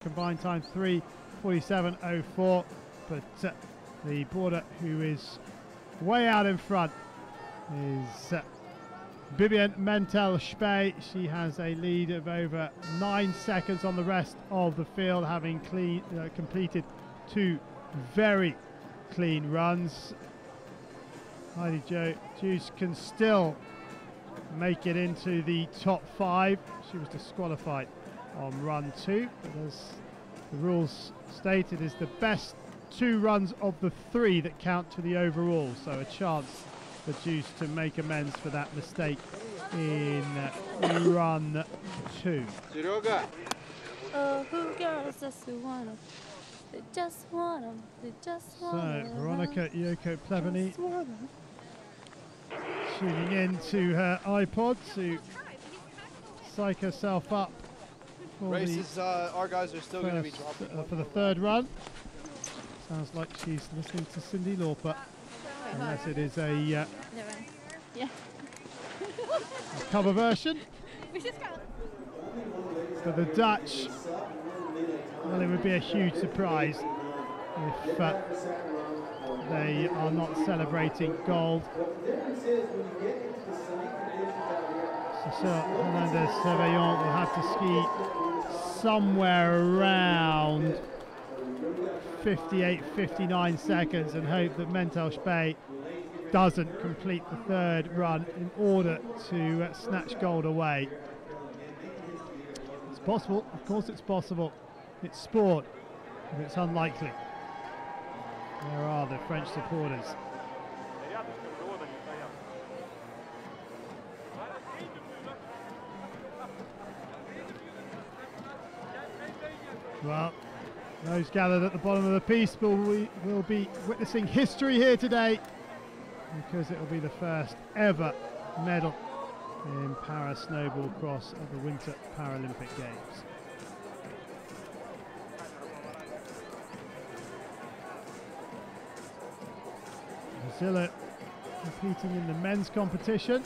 combined time 3:47.04. But the boarder who is way out in front is Vivian Mentel-Spey. She has a lead of over 9 seconds on the rest of the field, having completed 2 very clean runs. Heidi Jo Juice can still make it into the top 5. She was disqualified on run 2, but as the rules state, it is the best 2 runs of the 3 that count to the overall, so a chance for Juice to make amends for that mistake in run 2. Oh, who girls just want 'em. They just want 'em. They just want 'em. So Veronica Yoko Pleveny tuning in to her iPod to psych herself up for races. Our guys are still going to be dropping for the 3rd run. Sounds like she's listening to Cyndi Lauper, unless it is a cover version. For the Dutch, well, it would be a huge surprise if they are not celebrating gold. Cecile Hernandez-Cervellon will have to ski somewhere around 58-59 seconds and hope that Mentel-Spey doesn't complete the 3rd run in order to snatch gold away. It's possible, of course it's possible. It's sport, but it's unlikely. There are the French supporters. Well, those gathered at the bottom of the piece will be witnessing history here today, because it will be the first ever medal in para snowboard cross at the Winter Paralympic Games. Brazil competing in the men's competition.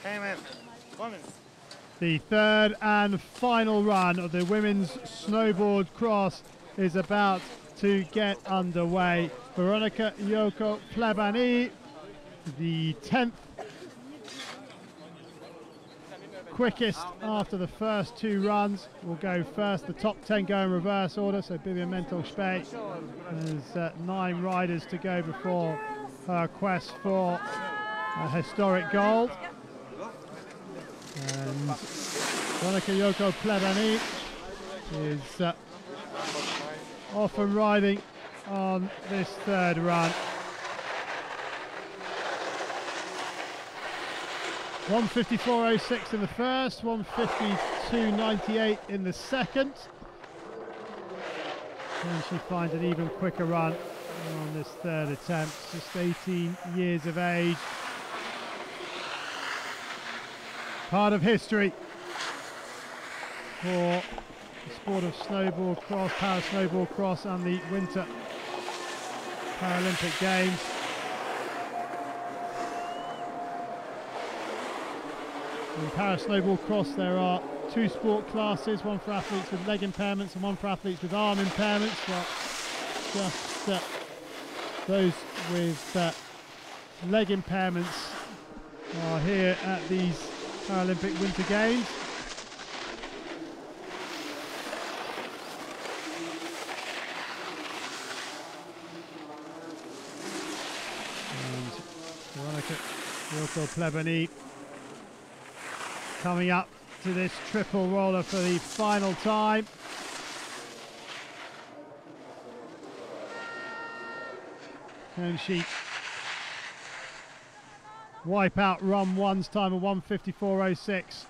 Hey man, come in. The 3rd and final run of the women's snowboard cross is about to get underway. Veronica Yoko Pleveny, the 10th quickest after the first 2 runs, will go first. The top 10 go in reverse order, so Vivian Mentel-Spey has 9 riders to go before her quest for a historic gold. And Veronica Yoko Pleveny is off and riding on this 3rd run. 1:54.06 in the first, 1:52.98 in the second. And she finds an even quicker run on this 3rd attempt, just 18 years of age. Part of history for the sport of snowboard cross, para snowboard cross, and the Winter Paralympic Games. In para snowboard cross there are 2 sport classes, one for athletes with leg impairments and one for athletes with arm impairments. Well, just those with leg impairments are here at these Paralympic Winter Games. And Veronica Yoko Pleveny coming up to this triple roller for the final time. Can she wipe out run 1's time of 1:54.06?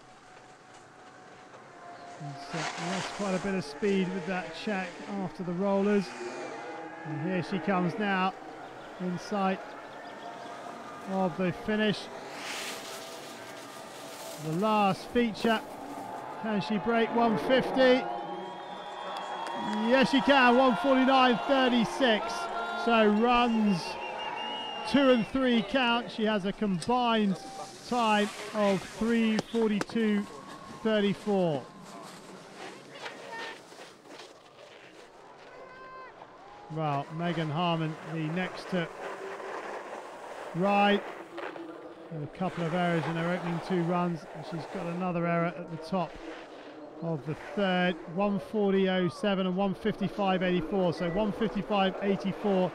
That's quite a bit of speed with that check after the rollers. And here she comes now in sight of the finish. The last feature. Can she break 1:50? Yes, she can. 1:49.36. So runs 2 and 3 count. She has a combined time of 3:42.34. Well, Megan Harmon, the next to ride, and a couple of errors in her opening 2 runs, and she's got another error at the top of the third. 1:40.07 and 1:55.84. So 1:55.84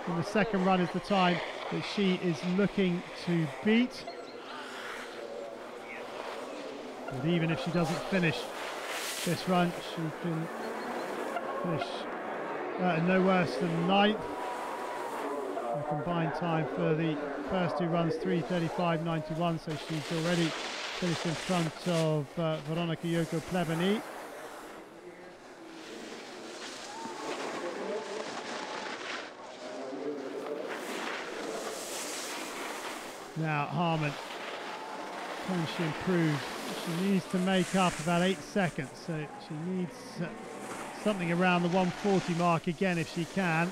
in the second run is the time that she is looking to beat. But even if she doesn't finish this run, she can finish no worse than 9th. The combined time for the first 2 runs 3:35.91, so she's already finished in front of Veronika Joko-Pleveny. Now Harmon, can she improve? She needs to make up about 8 seconds, so she needs something around the 1:40 mark again if she can.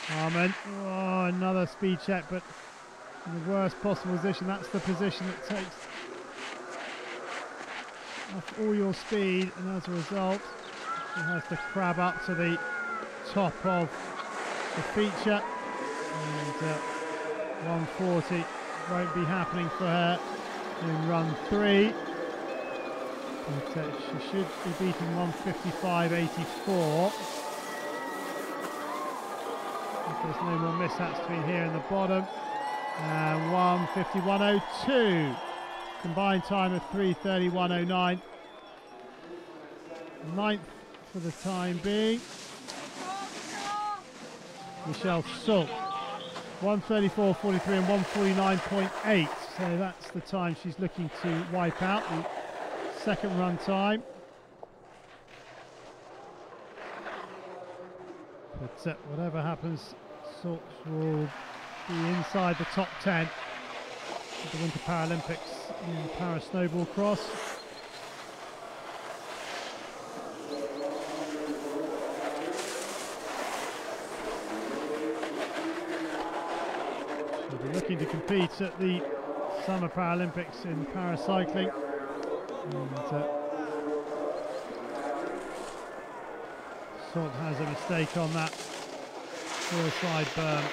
Harmon, oh, another speed check, but in the worst possible position. That's the position that takes off all your speed, and as a result, she has to crab up to the top of the feature, and 1:40 won't be happening for her in run 3. But she should be beating 1:55.84. If there's no more mishaps between here and the bottom. And 1:51.02. Combined time of 3:31.09. 9th for the time being. Michelle Sult. 1:34.43 and 1:49.8. So that's the time she's looking to wipe out, the second run time. But whatever happens, Salt will be inside the top 10 at the Winter Paralympics in Para Snowboard Cross. She'll be looking to compete at the Summer Paralympics in paracycling. And Salt has a mistake on that side berm.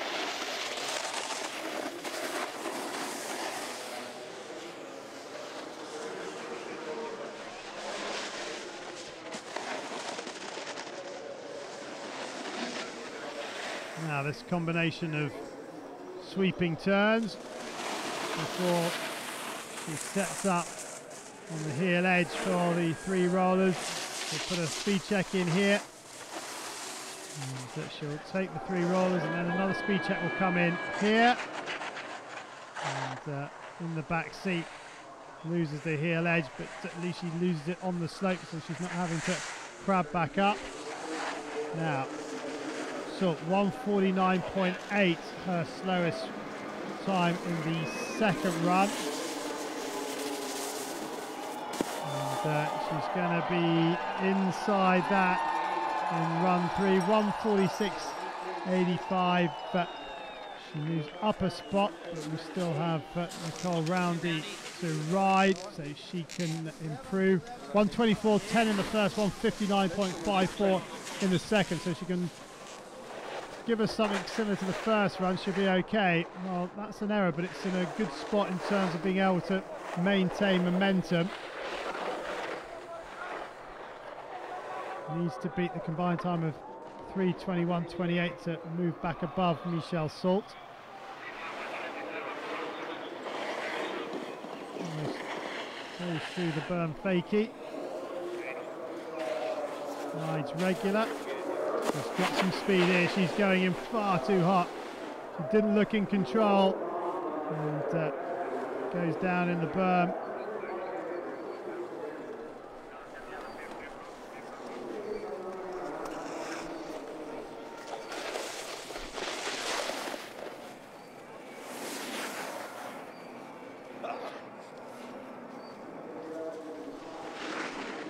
Now this combination of sweeping turns before she sets up on the heel edge for the 3 rollers. We'll put a speed check in here. And she'll take the 3 rollers, and then another speed check will come in here. And in the back seat, loses the heel edge, but at least she loses it on the slope, so she's not having to crab back up. Now, so 1:49.8, her slowest time in the second run. And she's going to be inside that in run 3, 1:46.85, but she moves up a spot, but we still have Nicole Roundy to ride, so she can improve. 1:24.10 in the first, 1:59.54 in the second, so she can give us something similar to the first run. She'll be okay. Well, that's an error, but it's in a good spot in terms of being able to maintain momentum. Needs to beat the combined time of 3:21.28 to move back above Michelle Salt. Goes through the berm fakie. Rides regular. She's got some speed here. She's going in far too hot. She didn't look in control, and goes down in the berm.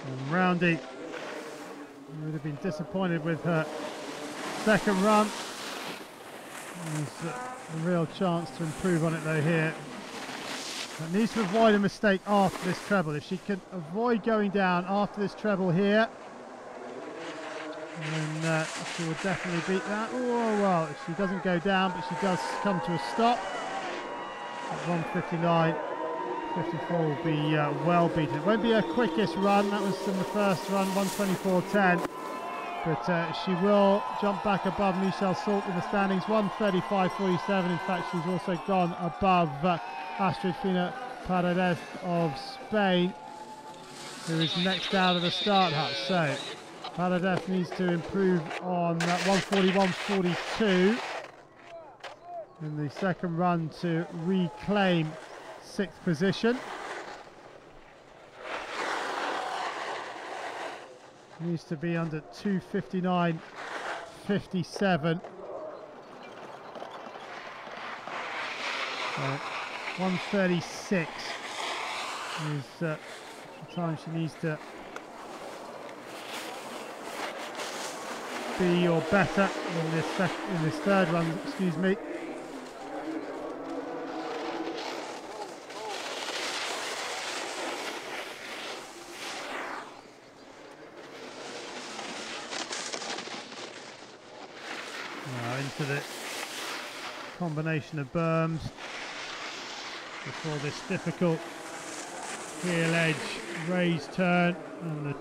And Roundy would have been disappointed with her second run. There's a real chance to improve on it though here. But needs to avoid a mistake after this treble. If she can avoid going down after this treble here, then she will definitely beat that. Oh well, she doesn't go down, but she does come to a stop at 1:59.54 will be well beaten. It won't be her quickest run. That was in the first run, 1:24.10. But she will jump back above Michelle Salt in the standings, 1:35.47. In fact, she's also gone above Astrid Fina Paredes of Spain, who is next out of the start hut. So Paredes needs to improve on 1:41.42 in the second run to reclaim 6th position. Needs to be under 2:59.57. 1:36 is the time she needs to be or better in this third run. Excuse me. Into the combination of berms before this difficult heel edge raised turn and the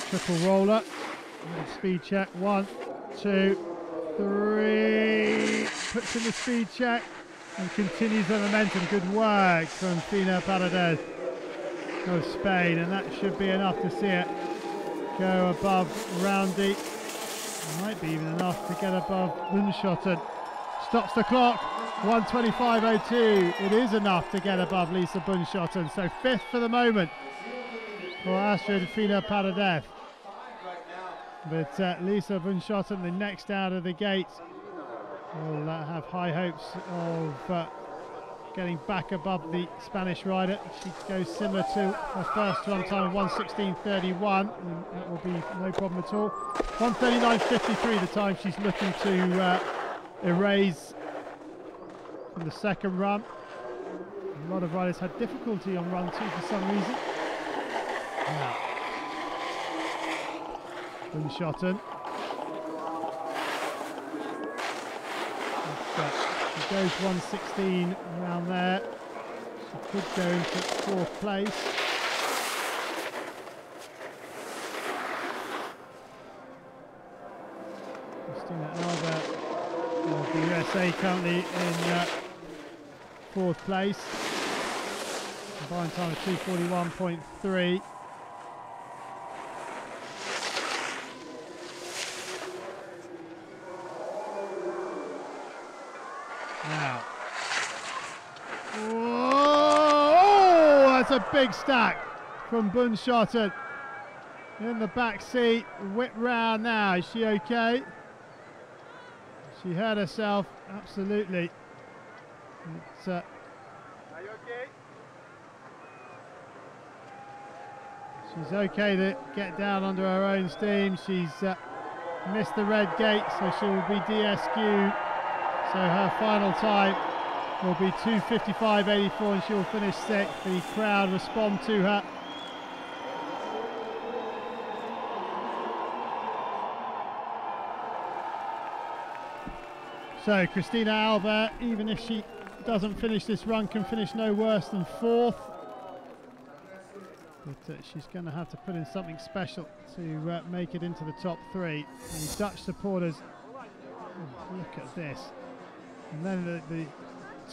triple roller. Speed check, 1, 2, 3. Puts in the speed check and continues the momentum. Good work from Fina Paredes of Spain, and that should be enough to see it go above Roundy. Might be even enough to get above Bunschoten. Stops the clock, 1:25.02. It is enough to get above Lisa Bunschoten. So 5th for the moment for Astrid Fina Paredes. But Lisa Bunschoten, the next out of the gates, will have high hopes of getting back above the Spanish rider. She goes similar to her first run time of 1:16.31, and that will be no problem at all. 1:39.53 the time she's looking to erase from the second run. A lot of riders had difficulty on run 2 for some reason. Bunschoten. She goes 1:16 around there. She could go into 4th place. Christina Albert of the USA currently in 4th place. Combined time of 2:41.3. Now, oh, that's a big stack from Bunschoten in the back seat. Whip round now. Is she okay? She hurt herself, absolutely. It's, Are you okay? she's okay to get down under her own steam. She's missed the red gate, so she will be DSQ'd. So her final time will be 2:55.84 and she will finish 6th. The crowd respond to her. So Christina Albert, even if she doesn't finish this run, can finish no worse than 4th. But she's going to have to put in something special to make it into the top 3. The Dutch supporters, look at this. And then the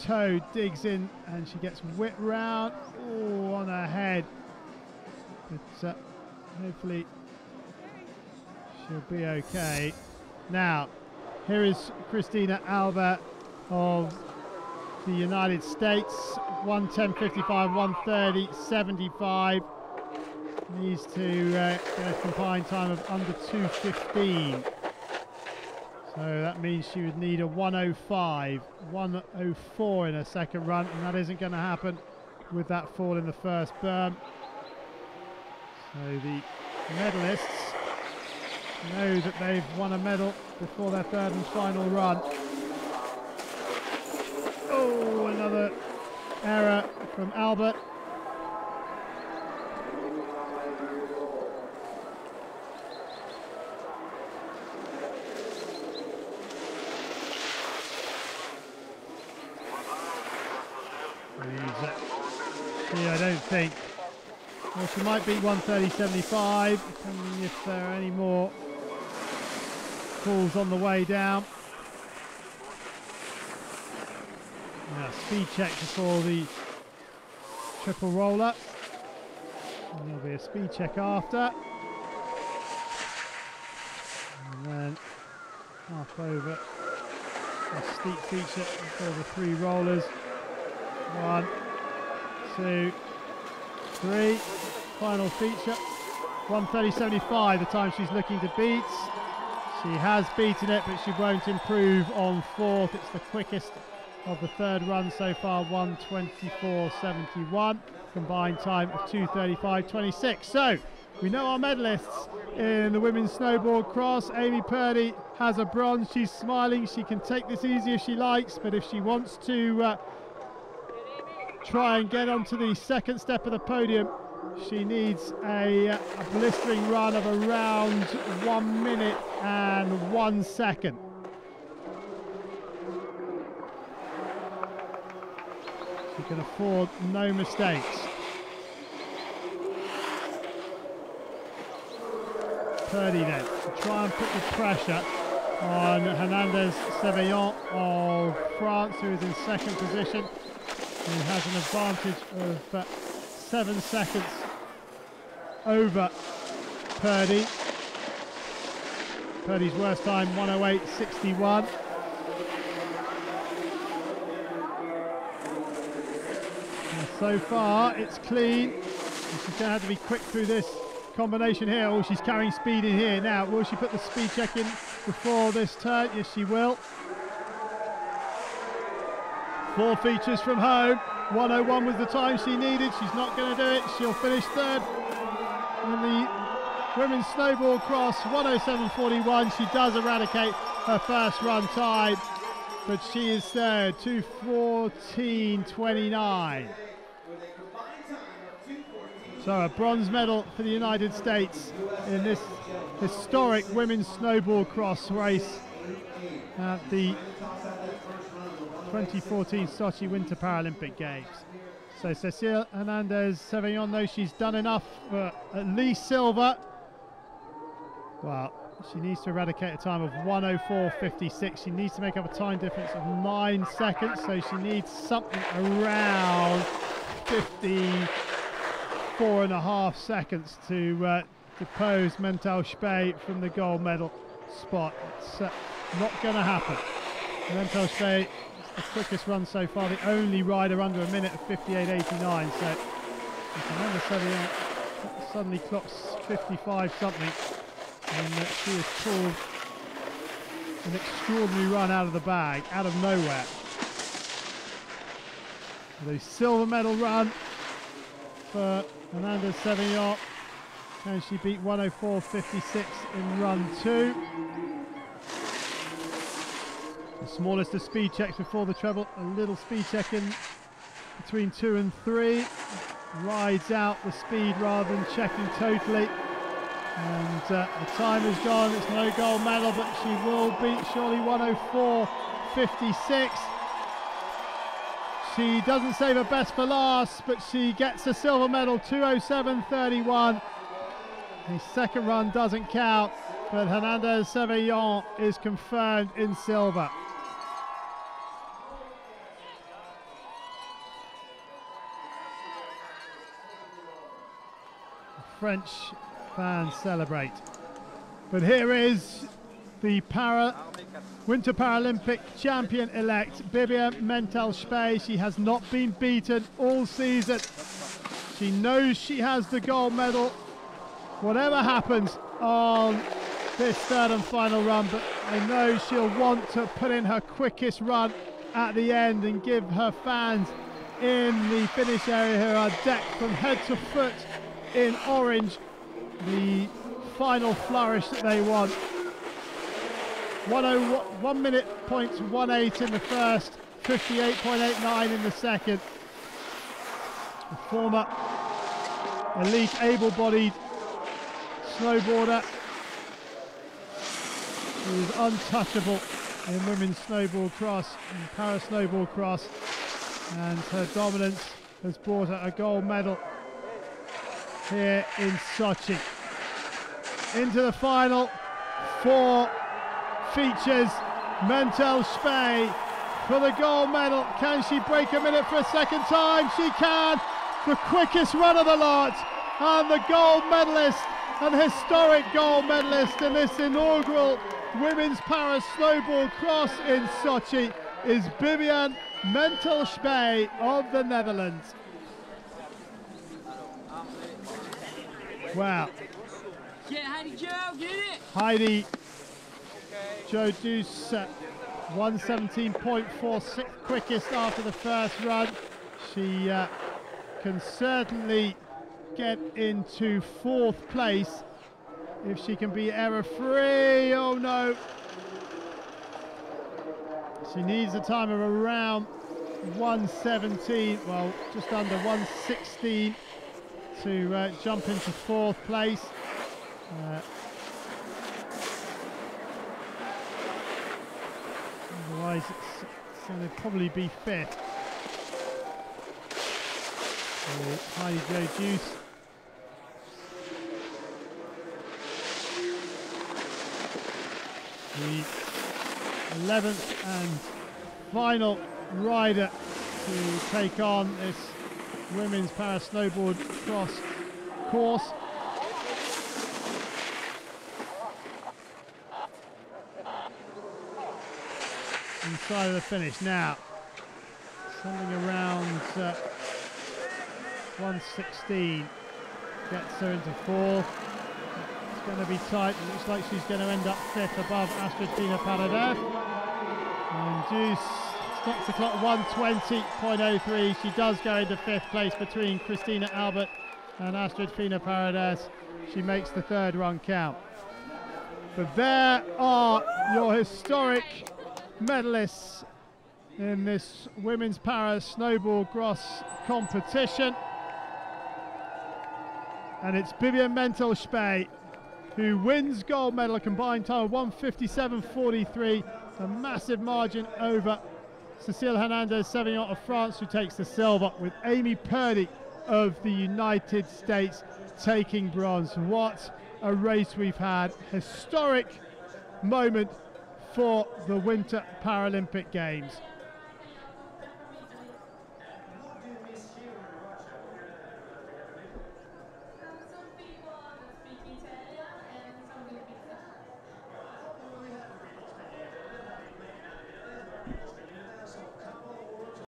toe digs in and she gets whipped round. Oh, on her head. But hopefully she'll be okay. Now, here is Christina Albert of the United States. 1:10.55, 1:30.75. Needs to get a combined time of under 2:15. So that means she would need a 1:05, 1:04 in her second run, and that isn't going to happen with that fall in the first berm. So the medalists know that they've won a medal before their third and final run. Oh, another error from Albert. I don't think. Well, she might beat 1:30.75, depending if there are any more calls on the way down. Now, speed check before the triple roller. And there'll be a speed check after. And then half over a steep feature for the three rollers. 1, 2, 3. Final feature. 1:30.75, the time she's looking to beat. She has beaten it, but she won't improve on fourth. It's the quickest of the third run so far, 1:24.71. Combined time of 2:35.26. So, we know our medalists in the women's snowboard cross. Amy Purdy has a bronze. She's smiling. She can take this easy if she likes, but if she wants to try and get onto the second step of the podium, she needs a blistering run of around 1 minute and 1 second. She can afford no mistakes. Purdy then to try and put the pressure on Hernandez-Seveillon of France, who is in second position, who has an advantage of 7 seconds over Purdy. Purdy's worst time 1:08.61. So far it's clean. She's going to have to be quick through this combination here. Oh, she's carrying speed in here now. Will she put the speed check in before this turn? Yes, she will. 4 features from home. 1:01 was the time she needed. She's not going to do it. She'll finish third in the women's snowboard cross. 1:07.41. She does eradicate her first run time, but she is third. 2:14.29. So a bronze medal for the United States in this historic women's snowboard cross race at the 2014 Sochi Winter Paralympic Games. So Cécile Hernandez-Seveillon knows she's done enough for at least silver. Well, she needs to eradicate a time of 1:04.56. She needs to make up a time difference of 9 seconds, so she needs something around 54.5 seconds to depose Mental Spey from the gold medal spot. It's not going to happen. Mental Spey, the quickest run so far, the only rider under a minute of 58.89. So if Hernandez-Seveillon suddenly clocks 55 something, and she has pulled an extraordinary run out of the bag, out of nowhere. The silver medal run for Hernandez-Seveillon. Can she beat 1:04.56 in run 2? The smallest of speed checks before the treble. A little speed check in between 2 and 3. Rides out the speed rather than checking totally. And the time is gone. It's no gold medal, but she will beat surely 1:04.56. She doesn't save her best for last, but she gets a silver medal, 2:07.31. The second run doesn't count, but Hernandez-Seveillon is confirmed in silver. The French fans celebrate. But here is the Winter Paralympic champion-elect, Viviane Mental Spey. She has not been beaten all season. She knows she has the gold medal, whatever happens on this third and final run, but I know she'll want to put in her quickest run at the end and give her fans in the finish area who are decked from head to foot in orange the final flourish that they want. 1 minute points 18 in the first, 58.89 in the second. A former elite able-bodied snowboarder who is untouchable in women's snowboard cross and para snowboard cross, and her dominance has brought her a gold medal here in Sochi. Into the final four features Mentel Spey for the gold medal. Can she break a minute for a second time? She can. The quickest run of the lot, and the gold medalist, an historic gold medalist in this inaugural women's para snowboard cross in Sochi, is Vivian Mentel Spey of the Netherlands. Wow. Get Heidi Joe, get it! Heidi Joe Deuce, 117.46, quickest after the first run. She can certainly get into fourth place if she can be error-free. Oh no! She needs a time of around 117, well, just under 116 to jump into fourth place. Otherwise, it's going to probably be fifth. So, Heidi Joe Deuce. The 11th and final rider to take on this women's para snowboard cross course. Inside of the finish now, something around 116 gets her into fourth. It's going to be tight. It looks like she's going to end up fifth above Astrid Fina Paradev. And Deuce stops the clock 120.03. She does go into fifth place between Christina Albert and Astrid Fina Paradev. She makes the third run count. But there are your historic medalists in this women's para snowboard cross competition, and it's Vivian Mentel Spey who wins gold medal, a combined time of 157.43, a massive margin over Cécile Hernandez-Sévignon of France, who takes the silver, with Amy Purdy of the United States taking bronze. What a race we've had. Historic moment for the Winter Paralympic Games.